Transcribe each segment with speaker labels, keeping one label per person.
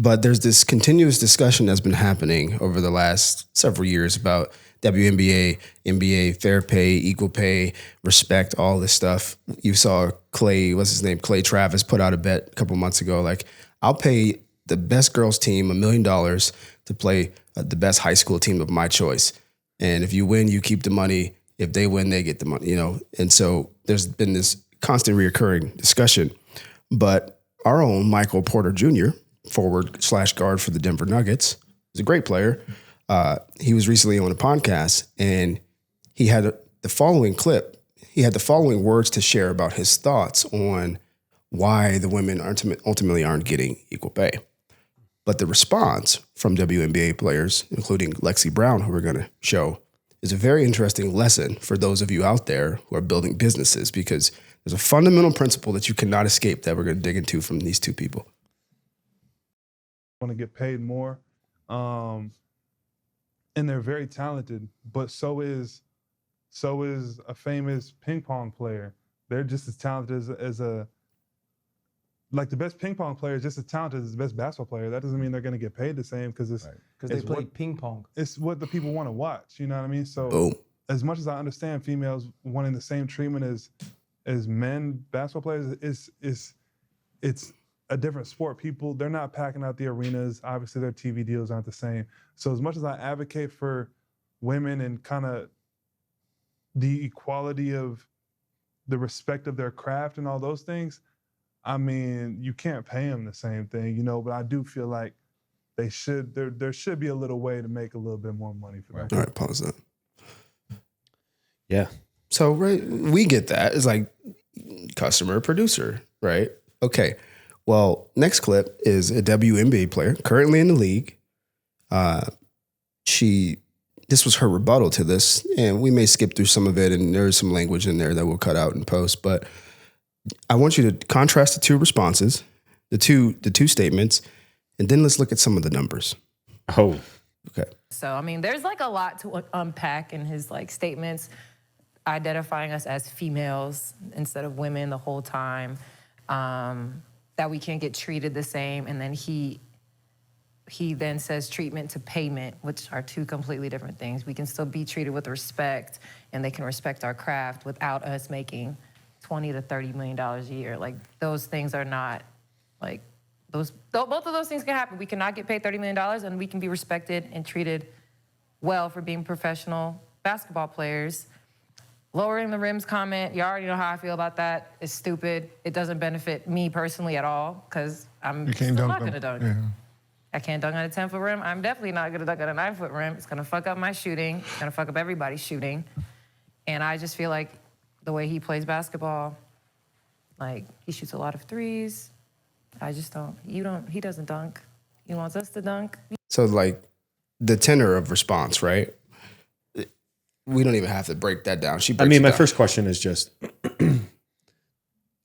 Speaker 1: But there's this continuous discussion that's been happening over the last several years about WNBA, NBA, fair pay, equal pay, respect, all this stuff. You saw Clay, what's his name? Clay Travis put out a bet a couple months ago. Like, I'll pay the best girls team $1 million to play the best high school team of my choice. And if you win, you keep the money. If they win, they get the money, And so there's been this constant reoccurring discussion. But our own Michael Porter Jr., forward/guard for the Denver Nuggets, is a great player. He was recently on a podcast, and he had the following clip. He had the following words to share about his thoughts on why the women ultimately aren't getting equal pay. But the response from WNBA players, including Lexi Brown, who we're going to show, is a very interesting lesson for those of you out there who are building businesses, because there's a fundamental principle that you cannot escape that we're going to dig into from these two people.
Speaker 2: Want to get paid more, and they're very talented, but so is a famous ping pong player. They're just as talented as the best ping pong player is just as talented as the best basketball player. That doesn't mean they're going to get paid the same because
Speaker 3: they play ping pong.
Speaker 2: It's what the people want to watch. You know what I mean? So
Speaker 1: Boom.
Speaker 2: As much as I understand females wanting the same treatment as men basketball players, it's a different sport. People, they're not packing out the arenas. Obviously, their TV deals aren't the same. So as much as I advocate for women and kind of the equality of the respect of their craft and all those things, I mean, you can't pay them the same thing, but I do feel like there should be a little way to make a little bit more money for them.
Speaker 1: All right, pause that.
Speaker 4: Yeah.
Speaker 1: So, right, we get that. It's like customer, producer, right? Okay. Well, next clip is a WNBA player currently in the league. This was her rebuttal to this, and we may skip through some of it, and there's some language in there that we'll cut out and post. But I want you to contrast the two responses, the two statements, and then let's look at some of the numbers.
Speaker 4: Oh,
Speaker 1: okay.
Speaker 5: So, I mean, there's like a lot to unpack in his statements, identifying us as females instead of women the whole time. That we can't get treated the same, and then he then says treatment to payment, which are two completely different things. We can still be treated with respect, and they can respect our craft without us making $20 to $30 million a year. Those things are not both of those things can happen. We cannot get paid $30 million, and we can be respected and treated well for being professional basketball players. Lowering the rims comment, you already know how I feel about that. It's stupid. It doesn't benefit me personally at all because I'm still not going to dunk. Yeah. I can't dunk on a 10-foot rim. I'm definitely not going to dunk on a 9-foot rim. It's going to fuck up my shooting. It's going to fuck up everybody's shooting. And I just feel like the way he plays basketball, he shoots a lot of threes. I just don't. He doesn't dunk. He wants us to dunk.
Speaker 1: So, the tenor of response, right? We don't even have to break that down.
Speaker 4: My first question is just,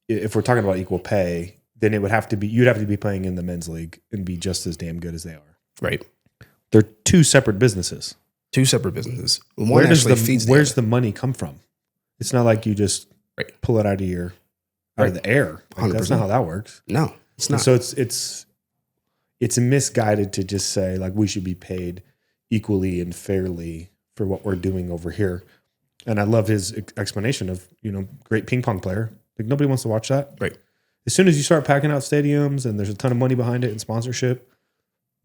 Speaker 4: if we're talking about equal pay, then you'd have to be playing in the men's league and be just as damn good as they are.
Speaker 1: Right.
Speaker 4: They're two separate businesses.
Speaker 1: Where's
Speaker 4: the money come from? It's not like you just pull it out of the air. That's not how that works.
Speaker 1: No, it's not.
Speaker 4: So it's misguided to just say we should be paid equally and fairly for what we're doing over here. And I love his explanation of, great ping pong player. Nobody wants to watch that.
Speaker 1: Right.
Speaker 4: As soon as you start packing out stadiums and there's a ton of money behind it and sponsorship,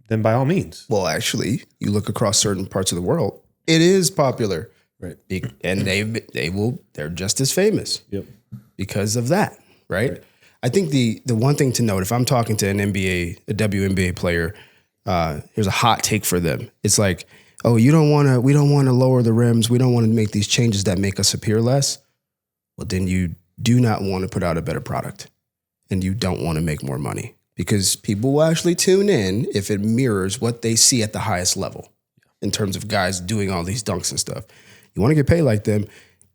Speaker 4: then by all means.
Speaker 1: Well, actually, you look across certain parts of the world, it is popular.
Speaker 4: Right.
Speaker 1: And they're just as famous.
Speaker 4: Yep.
Speaker 1: Because of that, right? I think the one thing to note, if I'm talking to a WNBA player, here's a hot take for them. It's like, oh, we don't want to lower the rims. We don't want to make these changes that make us appear less. Well, then you do not want to put out a better product, and you don't want to make more money, because people will actually tune in if it mirrors what they see at the highest level in terms of guys doing all these dunks and stuff. You want to get paid like them,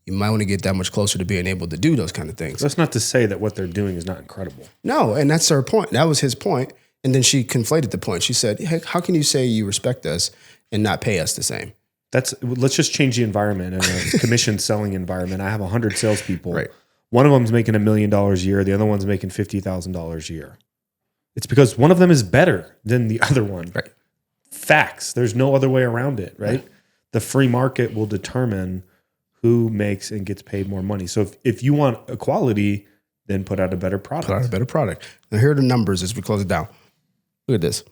Speaker 1: you might want to get that much closer to being able to do those kind of things.
Speaker 4: That's not to say that what they're doing is not incredible.
Speaker 1: No, and that's her point. That was his point. And then she conflated the point. She said, hey, how can you say you respect us and not pay us the same?
Speaker 4: Let's just change the environment. In a commission selling environment, I have 100 salespeople.
Speaker 1: Right.
Speaker 4: One of them's making $1 million a year. The other one's making $50,000 a year. It's because one of them is better than the other one.
Speaker 1: Right.
Speaker 4: Facts. There's no other way around it, right? The free market will determine who makes and gets paid more money. So if you want equality, then put out a better product.
Speaker 1: Put out a better product. Now here are the numbers as we close it down. Look at this.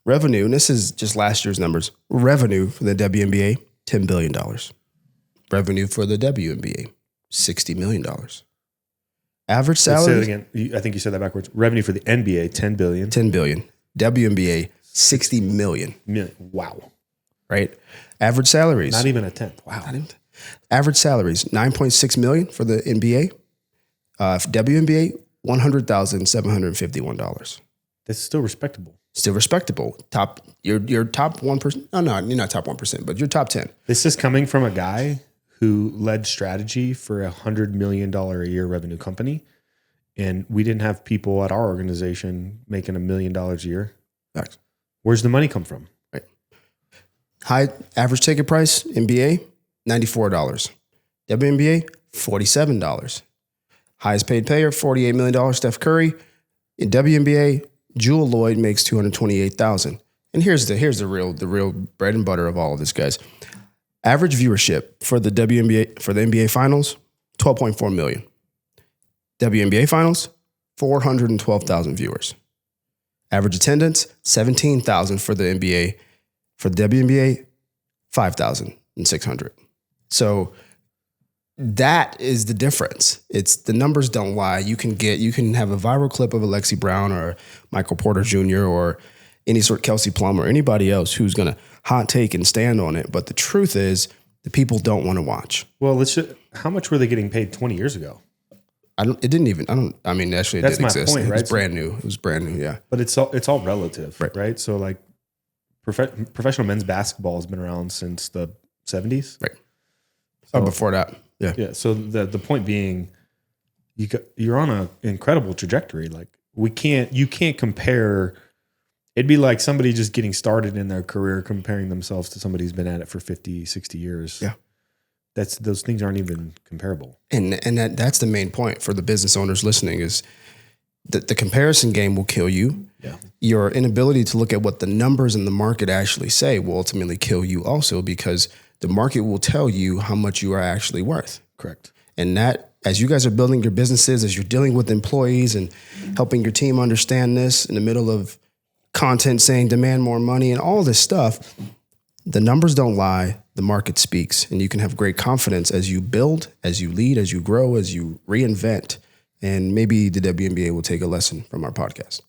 Speaker 1: Revenue, and this is just last year's numbers. Revenue for the WNBA, $10 billion. Revenue for the WNBA, $60 million. Average salary.
Speaker 4: Say it again. I think you said that backwards. Revenue for the NBA, $10 billion.
Speaker 1: $10 billion. WNBA, $60 million.
Speaker 4: Wow.
Speaker 1: Right? Average salaries.
Speaker 4: Not even a tenth. Wow.
Speaker 1: Average salaries, $9.6 million for the NBA. WNBA, $100,751.
Speaker 4: That's still respectable.
Speaker 1: Still respectable. You're top 1%. No, you're not top 1%, but you're top 10.
Speaker 4: This is coming from a guy who led strategy for $100 million a year revenue company. And we didn't have people at our organization making $1 million a year.
Speaker 1: Facts.
Speaker 4: Where's the money come from?
Speaker 1: Right. High average ticket price, NBA, $94. WNBA, $47. Highest paid player, $48 million, Steph Curry. In WNBA, Jewel Lloyd makes $228,000. And here's the real bread and butter of all of this, guys. Average viewership for the WNBA, for the NBA Finals, 12.4 million. WNBA Finals, 412,000 viewers. Average attendance, 17,000 for the NBA. For the WNBA, 5,600. So that is the difference. It's the numbers don't lie. You can have a viral clip of a Lexi Brown or Michael Porter Jr. or any sort of Kelsey Plum or anybody else who's going to hot take and stand on it. But the truth is the people don't want to watch.
Speaker 4: Well, how much were they getting paid 20 years ago?
Speaker 1: Actually it didn't exist.
Speaker 4: Point, right?
Speaker 1: It was brand new. It was brand new. Yeah.
Speaker 4: But it's all relative, right? So like professional men's basketball has been around since the 70s.
Speaker 1: Right.
Speaker 4: So,
Speaker 1: before that. Yeah.
Speaker 4: Yeah. So the point being, you're on an incredible trajectory. Like you can't compare. It'd be like somebody just getting started in their career comparing themselves to somebody who's been at it for 50, 60 years.
Speaker 1: Yeah.
Speaker 4: Those things aren't even comparable.
Speaker 1: And that's the main point for the business owners listening is that the comparison game will kill you.
Speaker 4: Yeah.
Speaker 1: Your inability to look at what the numbers in the market actually say will ultimately kill you also, because the market will tell you how much you are actually worth.
Speaker 4: Correct.
Speaker 1: And that, as you guys are building your businesses, as you're dealing with employees and helping your team understand this in the middle of content saying demand more money and all this stuff, the numbers don't lie. The market speaks, and you can have great confidence as you build, as you lead, as you grow, as you reinvent. And maybe the WNBA will take a lesson from our podcast.